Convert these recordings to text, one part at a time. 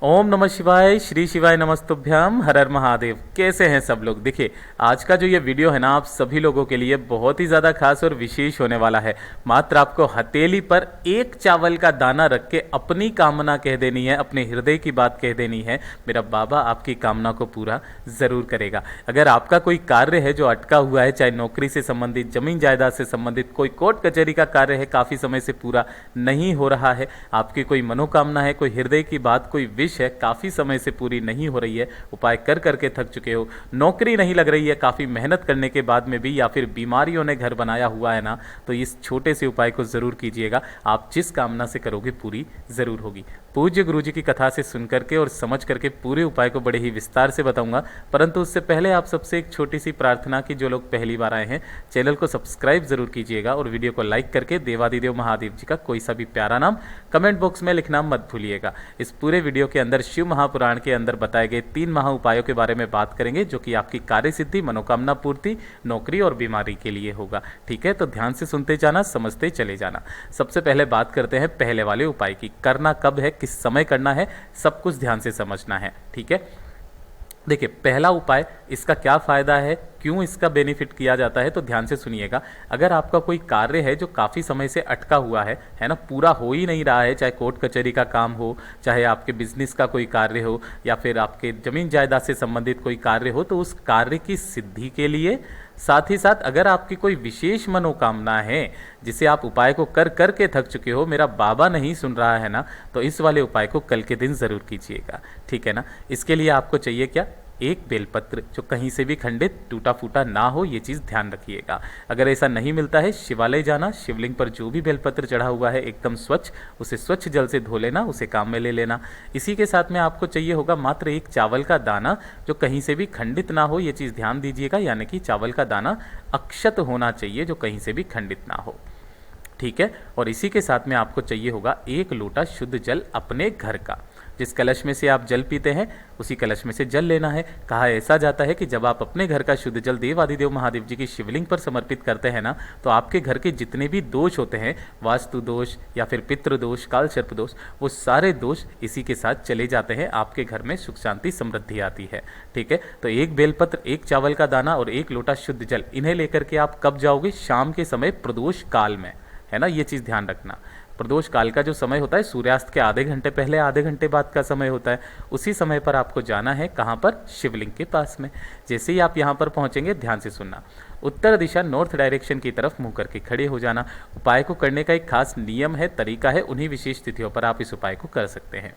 ओम नमः शिवाय, श्री शिवाय नमस्तुभ्याम, हर हर महादेव। कैसे हैं सब लोग? देखिए, आज का जो ये वीडियो है ना, आप सभी लोगों के लिए बहुत ही ज़्यादा खास और विशेष होने वाला है। मात्र आपको हथेली पर एक चावल का दाना रख के अपनी कामना कह देनी है, अपने हृदय की बात कह देनी है। मेरा बाबा आपकी कामना को पूरा ज़रूर करेगा। अगर आपका कोई कार्य है जो अटका हुआ है, चाहे नौकरी से संबंधित, जमीन जायदाद से संबंधित, कोई कोर्ट कचहरी का कार्य है, काफ़ी समय से पूरा नहीं हो रहा है, आपकी कोई मनोकामना है, कोई हृदय की बात, कोई है काफी समय से पूरी नहीं हो रही है, उपाय कर करके थक चुके हो, नौकरी नहीं लग रही है काफी मेहनत करने के बाद में भी, या फिर बीमारियों ने घर बनाया हुआ है ना, तो इस छोटे से उपाय को जरूर कीजिएगा। आप जिस कामना से करोगे पूरी जरूर होगी। पूज्य गुरु जी की कथा से सुन करके और समझ करके पूरे उपाय को बड़े ही विस्तार से बताऊंगा, परंतु उससे पहले आप सबसे एक छोटी सी प्रार्थना की, जो लोग पहली बार आए हैं चैनल को सब्सक्राइब जरूर कीजिएगा और वीडियो को लाइक करके देवादिदेव महादेव जी का कोई सा भी प्यारा नाम कमेंट बॉक्स में लिखना मत भूलिएगा। इस पूरे वीडियो के अंदर शिव महापुराण के अंदर बताए गए 3 महा उपायों के बारे में बात करेंगे, जो कि आपकी कार्य सिद्धि, मनोकामना पूर्ति, नौकरी और बीमारी के लिए होगा। ठीक है, तो ध्यान से सुनते जाना, समझते चले जाना। सबसे पहले बात करते हैं पहले वाले उपाय की। करना कब है, किस समय करना है, सब कुछ ध्यान से समझना है। ठीक है, देखिए, पहला उपाय, इसका क्या फायदा है, क्यों इसका बेनिफिट किया जाता है, तो ध्यान से सुनिएगा। अगर आपका कोई कार्य है जो काफ़ी समय से अटका हुआ है ना, पूरा हो ही नहीं रहा है, चाहे कोर्ट कचहरी का काम हो, चाहे आपके बिजनेस का कोई कार्य हो, या फिर आपके जमीन जायदाद से संबंधित कोई कार्य हो, तो उस कार्य की सिद्धि के लिए, साथ ही साथ अगर आपकी कोई विशेष मनोकामना है जिसे आप उपाय को कर करके थक चुके हो, मेरा बाबा नहीं सुन रहा है ना, तो इस वाले उपाय को कल के दिन ज़रूर कीजिएगा। ठीक है ना। इसके लिए आपको चाहिए क्या? एक बेलपत्र, जो कहीं से भी खंडित टूटा फूटा ना हो, ये चीज़ ध्यान रखिएगा। अगर ऐसा नहीं मिलता है, शिवालय जाना, शिवलिंग पर जो भी बेलपत्र चढ़ा हुआ है एकदम स्वच्छ, उसे स्वच्छ जल से धो लेना, उसे काम में ले लेना। इसी के साथ में आपको चाहिए होगा मात्र एक चावल का दाना, जो कहीं से भी खंडित ना हो, ये चीज़ ध्यान दीजिएगा। यानी कि चावल का दाना अक्षत होना चाहिए, जो कहीं से भी खंडित ना हो। ठीक है, और इसी के साथ में आपको चाहिए होगा एक लोटा शुद्ध जल अपने घर का। जिस कलश में से आप जल पीते हैं उसी कलश में से जल लेना है। कहा ऐसा जाता है कि जब आप अपने घर का शुद्ध जल देवादिदेव महादेव जी की शिवलिंग पर समर्पित करते हैं ना, तो आपके घर के जितने भी दोष होते हैं, वास्तु दोष या फिर पितृ दोष, काल सर्प दोष, वो सारे दोष इसी के साथ चले जाते हैं। आपके घर में सुख शांति समृद्धि आती है। ठीक है, तो एक बेलपत्र, एक चावल का दाना और एक लोटा शुद्ध जल, इन्हें लेकर के आप कब जाओगे? शाम के समय प्रदोष काल में, है ना, ये चीज़ ध्यान रखना। प्रदोष काल का जो समय होता है, सूर्यास्त के आधे घंटे पहले, आधे घंटे बाद का समय होता है। उसी समय पर आपको जाना है, कहाँ पर? शिवलिंग के पास में। जैसे ही आप यहाँ पर पहुँचेंगे, ध्यान से सुनना, उत्तर दिशा नॉर्थ डायरेक्शन की तरफ मुंह करके खड़े हो जाना। उपाय को करने का एक खास नियम है, तरीका है, उन्हीं विशेष तिथियों पर आप इस उपाय को कर सकते हैं।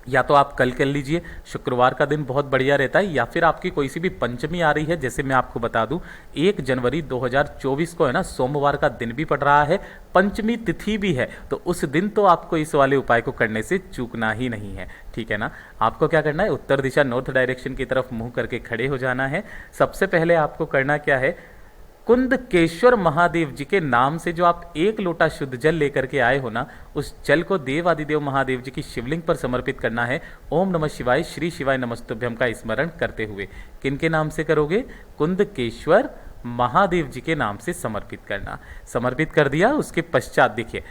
या तो आप कल कर लीजिए, शुक्रवार का दिन बहुत बढ़िया रहता है, या फिर आपकी कोई सी भी पंचमी आ रही है, जैसे मैं आपको बता दूं 1 जनवरी 2024 को है ना, सोमवार का दिन भी पड़ रहा है, पंचमी तिथि भी है, तो उस दिन तो आपको इस वाले उपाय को करने से चूकना ही नहीं है। ठीक है ना। आपको क्या करना है? उत्तर दिशा नॉर्थ डायरेक्शन की तरफ मुंह करके खड़े हो जाना है। सबसे पहले आपको करना क्या है? कुंदकेश्वर महादेव जी के नाम से जो आप एक लोटा शुद्ध जल लेकर के आए हो ना, उस जल को देवादिदेव महादेव जी की शिवलिंग पर समर्पित करना है। ओम नमः शिवाय, श्री शिवाय नमस्तुभ्यम का स्मरण करते हुए। किनके नाम से करोगे? कुंदकेश्वर महादेव जी के नाम से समर्पित करना। समर्पित कर दिया, उसके पश्चात देखिए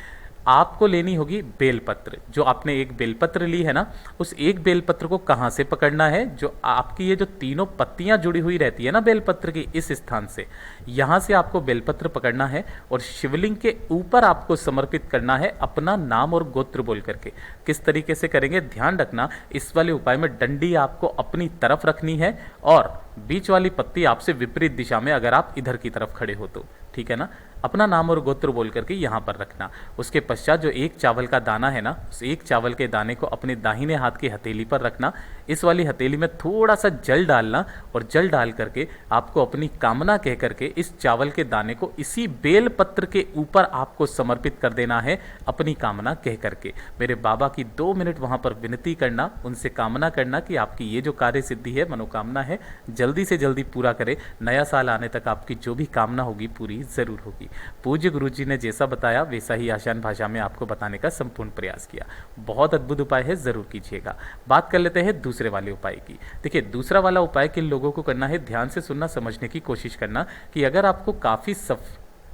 आपको लेनी होगी बेलपत्र। जो आपने एक बेलपत्र ली है ना, उस एक बेलपत्र को कहाँ से पकड़ना है? जो आपकी ये जो तीनों पत्तियां जुड़ी हुई रहती है ना बेलपत्र की, इस स्थान से, यहाँ से आपको बेलपत्र पकड़ना है और शिवलिंग के ऊपर आपको समर्पित करना है, अपना नाम और गोत्र बोल करके। किस तरीके से करेंगे? ध्यान रखना, इस वाले उपाय में डंडी आपको अपनी तरफ रखनी है और बीच वाली पत्ती आपसे विपरीत दिशा में, अगर आप इधर की तरफ खड़े हो तो। ठीक है ना। अपना नाम और गोत्र बोल करके यहाँ पर रखना। उसके पश्चात जो एक चावल का दाना है ना, उस एक चावल के दाने को अपने दाहिने हाथ की हथेली पर रखना। इस वाली हथेली में थोड़ा सा जल डालना और जल डाल करके आपको अपनी कामना कह करके इस चावल के दाने को इसी बेल पत्र के ऊपर आपको समर्पित कर देना है, अपनी कामना कह करके। मेरे बाबा की 2 मिनट वहाँ पर विनती करना, उनसे कामना करना कि आपकी ये जो कार्य सिद्धि है, मनोकामना है, जल्दी से जल्दी पूरा करे। नया साल आने तक आपकी जो भी कामना होगी पूरी जरूर होगी। पूज्य गुरु जी ने जैसा बताया वैसा ही आसान भाषा में आपको बताने का संपूर्ण प्रयास किया। बहुत अद्भुत उपाय है, जरूर कीजिएगा। बात कर लेते हैं दूसरे वाले उपाय की। देखिए, दूसरा वाला उपाय किन लोगों को करना है, ध्यान से सुनना, समझने की कोशिश करना कि अगर आपको काफ़ी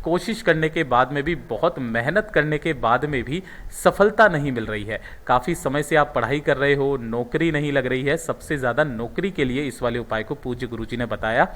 कोशिश करने के बाद में भी, बहुत मेहनत करने के बाद में भी सफलता नहीं मिल रही है, काफ़ी समय से आप पढ़ाई कर रहे हो, नौकरी नहीं लग रही है, सबसे ज़्यादा नौकरी के लिए इस वाले उपाय को पूज्य गुरुजी ने बताया।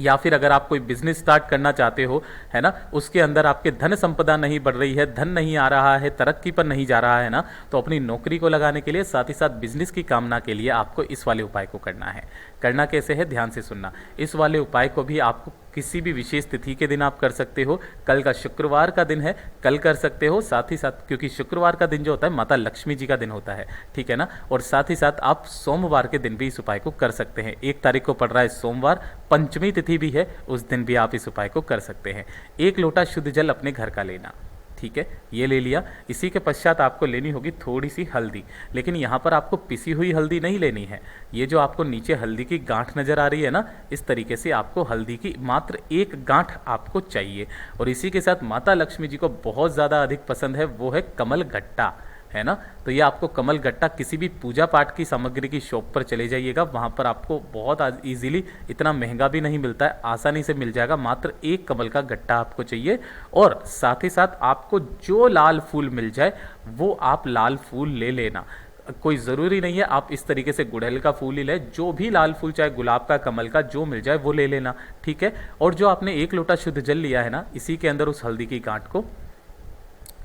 या फिर अगर आप कोई बिजनेस स्टार्ट करना चाहते हो, है ना, उसके अंदर आपके धन संपदा नहीं बढ़ रही है, धन नहीं आ रहा है, तरक्की पर नहीं जा रहा है ना, तो अपनी नौकरी को लगाने के लिए, साथ ही साथ बिजनेस की कामना के लिए आपको इस वाले उपाय को करना है। करना कैसे है, ध्यान से सुनना। इस वाले उपाय को भी आपको किसी भी विशेष तिथि के दिन आप कर सकते हो। कल का शुक्रवार का दिन है, कल कर सकते हो। साथ ही साथ, क्योंकि शुक्रवार का दिन जो होता है माता लक्ष्मी जी का दिन होता है, ठीक है ना, और साथ ही साथ आप सोमवार के दिन भी इस उपाय को कर सकते हैं। 1 तारीख को पड़ रहा है सोमवार, पंचमी तिथि भी है, उस दिन भी आप इस उपाय को कर सकते हैं। 1 लोटा शुद्ध जल अपने घर का लेना, ठीक है, ये ले लिया। इसी के पश्चात आपको लेनी होगी थोड़ी सी हल्दी, लेकिन यहाँ पर आपको पिसी हुई हल्दी नहीं लेनी है। ये जो आपको नीचे हल्दी की गांठ नज़र आ रही है ना, इस तरीके से आपको हल्दी की मात्र 1 गांठ आपको चाहिए। और इसी के साथ माता लक्ष्मी जी को बहुत ज़्यादा अधिक पसंद है, वो है कमल गट्टा, है ना। तो ये आपको कमल गट्टा किसी भी पूजा पाठ की सामग्री की शॉप पर चले जाइएगा, वहाँ पर आपको बहुत इजीली, इतना महंगा भी नहीं मिलता है, आसानी से मिल जाएगा। मात्र 1 कमल का गट्टा आपको चाहिए। और साथ ही साथ आपको जो लाल फूल मिल जाए वो आप लाल फूल ले लेना। कोई ज़रूरी नहीं है आप इस तरीके से गुड़हल का फूल ही ले, जो भी लाल फूल, चाहे गुलाब का, कमल का, जो मिल जाए वो ले लेना, ठीक है। और जो आपने 1 लोटा शुद्ध जल लिया है ना, इसी के अंदर उस हल्दी की गांठ को,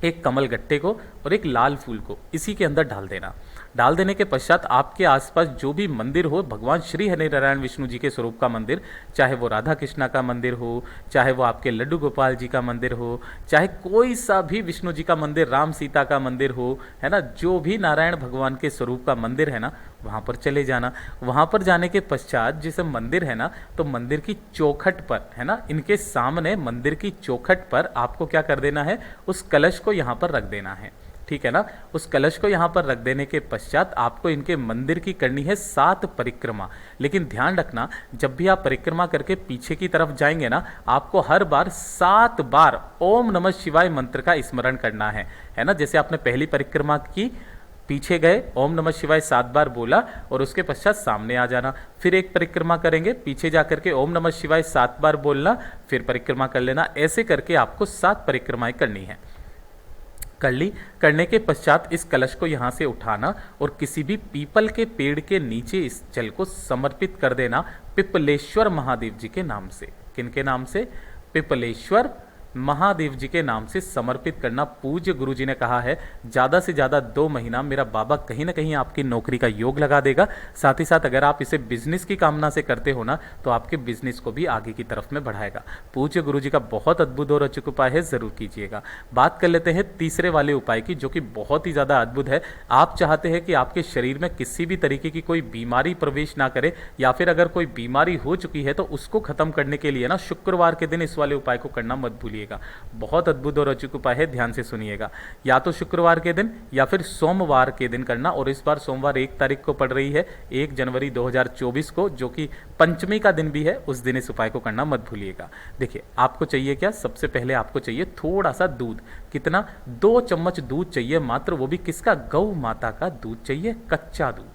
1 कमल गट्टे को और 1 लाल फूल को इसी के अंदर डाल देना। डाल देने के पश्चात आपके आसपास जो भी मंदिर हो, भगवान श्री हरिनारायण विष्णु जी के स्वरूप का मंदिर, चाहे वो राधा कृष्णा का मंदिर हो, चाहे वो आपके लड्डू गोपाल जी का मंदिर हो, चाहे कोई सा भी विष्णु जी का मंदिर, राम सीता का मंदिर हो, है ना, जो भी नारायण भगवान के स्वरूप का मंदिर है ना, वहाँ पर चले जाना। वहाँ पर जाने के पश्चात जैसे मंदिर है ना, तो मंदिर की चौखट पर, है ना, इनके सामने मंदिर की चौखट पर आपको क्या कर देना है, उस कलश को यहाँ पर रख देना है, ठीक है ना। उस कलश को यहाँ पर रख देने के पश्चात आपको इनके मंदिर की करनी है 7 परिक्रमा। लेकिन ध्यान रखना, जब भी आप परिक्रमा करके पीछे की तरफ जाएंगे ना, आपको हर बार 7 बार ओम नमः शिवाय मंत्र का स्मरण करना है ना। जैसे आपने पहली परिक्रमा की, पीछे गए, ओम नमः शिवाय 7 बार बोला और उसके पश्चात सामने आ जाना। फिर एक परिक्रमा करेंगे, पीछे जाकर के ओम नमः शिवाय 7 बार बोलना, फिर परिक्रमा कर लेना। ऐसे करके आपको 7 परिक्रमाएं करनी है। कर ली, करने के पश्चात इस कलश को यहाँ से उठाना और किसी भी पीपल के पेड़ के नीचे इस जल को समर्पित कर देना, पिपलेश्वर महादेव जी के नाम से। किनके नाम से? पिपलेश्वर महादेव जी के नाम से समर्पित करना। पूज्य गुरु जी ने कहा है ज़्यादा से ज़्यादा 2 महीना मेरा बाबा कहीं ना कहीं आपकी नौकरी का योग लगा देगा। साथ ही साथ अगर आप इसे बिजनेस की कामना से करते हो ना, तो आपके बिजनेस को भी आगे की तरफ में बढ़ाएगा। पूज्य गुरु जी का बहुत अद्भुत और अचूक उपाय है, ज़रूर कीजिएगा। बात कर लेते हैं तीसरे वाले उपाय की, जो कि बहुत ही ज़्यादा अद्भुत है। आप चाहते हैं कि आपके शरीर में किसी भी तरीके की कोई बीमारी प्रवेश ना करे, या फिर अगर कोई बीमारी हो चुकी है तो उसको खत्म करने के लिए ना शुक्रवार के दिन इस वाले उपाय को करना मत भूलिए। बहुत अद्भुत और अचूक उपाय है, ध्यान से सुनिएगा। या तो शुक्रवार के दिन या फिर सोमवार के दिन करना। और इस बार सोमवार 1 तारीख को पड़ रही है, 1 जनवरी 2024 को, जो कि पंचमी का दिन भी है। उस दिन इस उपाय को करना मत भूलिएगा। देखिए, आपको चाहिए क्या? सबसे पहले आपको चाहिए थोड़ा सा दूध। कितना? 2 चम्मच दूध चाहिए मात्र, वो भी किसका? गौ माता का दूध चाहिए, कच्चा दूध,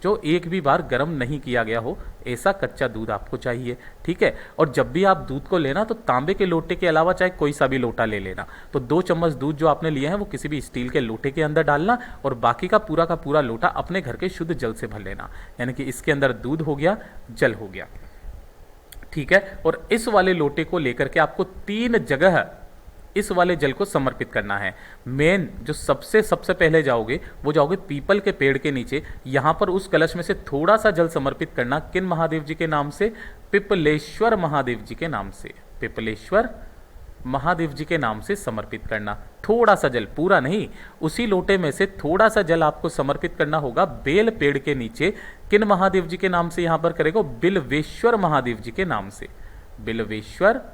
जो एक भी बार गर्म नहीं किया गया हो, ऐसा कच्चा दूध आपको चाहिए, ठीक है। और जब भी आप दूध को लेना तो तांबे के लोटे के अलावा चाहे कोई सा भी लोटा ले लेना। तो 2 चम्मच दूध जो आपने लिया है वो किसी भी स्टील के लोटे के अंदर डालना और बाकी का पूरा लोटा अपने घर के शुद्ध जल से भर लेना। यानी कि इसके अंदर दूध हो गया, जल हो गया, ठीक है। और इस वाले लोटे को लेकर के आपको 3 जगह इस वाले जल को समर्पित करना है। मेन जो सबसे पहले जाओगे, वो जाओगे पीपल के पेड़ के नीचे। यहां पर उस कलश में से थोड़ा सा जल समर्पित करना। किन महादेव जी के नाम से? पिपलेश्वर महादेव जी के नाम से। पिपलेश्वर महादेव जी के नाम से समर्पित करना। थोड़ा सा जल, पूरा नहीं। उसी लोटे में से थोड़ा सा जल आपको समर्पित करना होगा बेल पेड़ के नीचे। किन महादेव जी के नाम से यहां पर करेगा? बिल्वेश्वर महादेव जी के नाम से। बिल्वेश्वर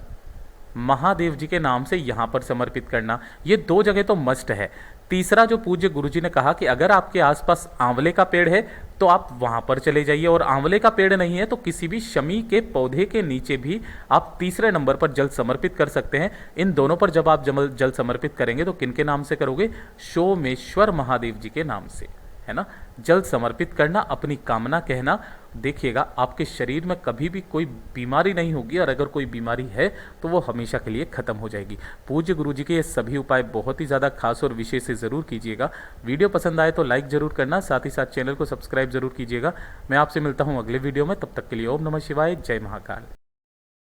महादेव जी के नाम से यहां पर समर्पित करना। ये 2 जगह तो मस्ट है। तीसरा जो पूज्य गुरुजी ने कहा कि अगर आपके आसपास आंवले का पेड़ है तो आप वहां पर चले जाइए, और आंवले का पेड़ नहीं है तो किसी भी शमी के पौधे के नीचे भी आप तीसरे नंबर पर जल समर्पित कर सकते हैं। इन दोनों पर जब आप जल समर्पित करेंगे तो किनके नाम से करोगे? सोमेश्वर महादेव जी के नाम से। है ना। जल समर्पित करना, अपनी कामना कहना, देखिएगा आपके शरीर में कभी भी कोई बीमारी नहीं होगी, और अगर कोई बीमारी है तो वो हमेशा के लिए खत्म हो जाएगी। पूज्य गुरु जी के ये सभी उपाय बहुत ही ज़्यादा खास और विशेष से ज़रूर कीजिएगा। वीडियो पसंद आए तो लाइक ज़रूर करना, साथ ही साथ चैनल को सब्सक्राइब जरूर कीजिएगा। मैं आपसे मिलता हूँ अगले वीडियो में, तब तक के लिए ओम नमः शिवाय, जय महाकाल।